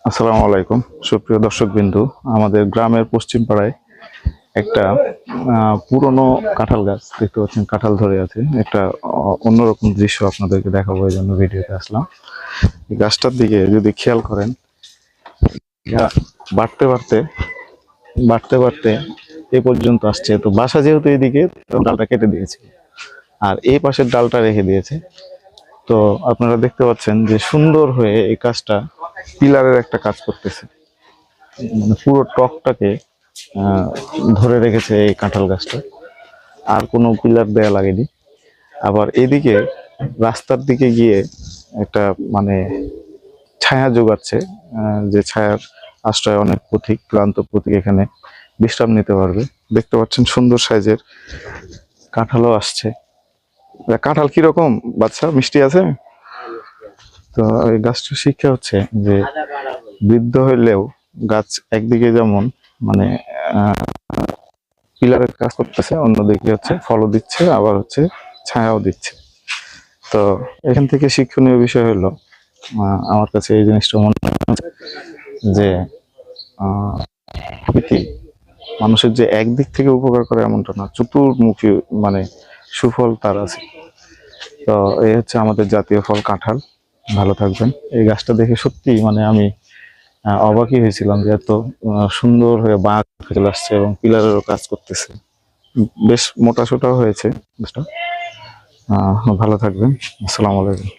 আসসালামু আলাইকুম সুপ্রিয় দর্শকবিন্দু। আমাদের গ্রামের পশ্চিম পাড়ায় একটা পুরনো কাঁঠাল গাছ দেখতে পাচ্ছেন, কাঁঠাল ধরে আছে। একটা অন্যরকম দৃশ্য আপনাদেরকে দেখাবো, এই জন্য ভিডিওতে আসলাম। এই গাছটার দিকে যদি খেয়াল করেন, বাড়তে বাড়তে বাড়তে বাড়তে এ পর্যন্ত আসছে। তো বাসা যেহেতু এইদিকে, তো ডালটা কেটে দিয়েছে আর এই পাশের ডালটা রেখে দিয়েছে। তো আপনারা দেখতে পাচ্ছেন যে সুন্দর হয়ে এই কাজটা পিলারের একটা কাজ করতেছে, মানে পুরো টকটাকে আহ, ধরে রেখেছে এই কাঁঠাল গাছটা। আর কোনো পিলার দেয়া লাগেনি। আবার এদিকে রাস্তার দিকে গিয়ে একটা মানে ছায়া যোগাচ্ছে, যে ছায়ার আশ্রয় অনেক পথিক, ক্লান্ত পথিক এখানে বিশ্রাম নিতে পারবে। দেখতে পাচ্ছেন সুন্দর সাইজের কাঁঠালও আসছে। কাঁঠাল কিরকম বাচ্চা, মিষ্টি আছে? তো এই গাছটার শিক্ষা হচ্ছে যে বৃদ্ধ হইলেও গাছ একদিকে যেমন মানে পিলারের কাজ করতেছে, অন্যদিকে হচ্ছে ফলও দিচ্ছে, আবার হচ্ছে ছায়াও দিচ্ছে। তো এখান থেকে শিক্ষণীয় বিষয় হলো, আমার কাছে এই জিনিসটা মনে হয় যে প্রকৃতি মানুষের যে একদিক থেকে উপকার করে এমনটা না, চতুর্মুখী মানে সুফল তার আছে। তো এই হচ্ছে আমাদের জাতীয় ফল কাঁঠাল। ভালো থাকবেন। এই গাছটা দেখে সত্যি মানে আমি অবাকই হয়েছিলাম যে এত সুন্দর হয়ে বাঁক চলে আসছে এবং পিলারেরও কাজ করতেছে। বেশ মোটা সোটাও হয়েছে গাছটা। ভালো থাকবেন। আসসালামু আলাইকুম।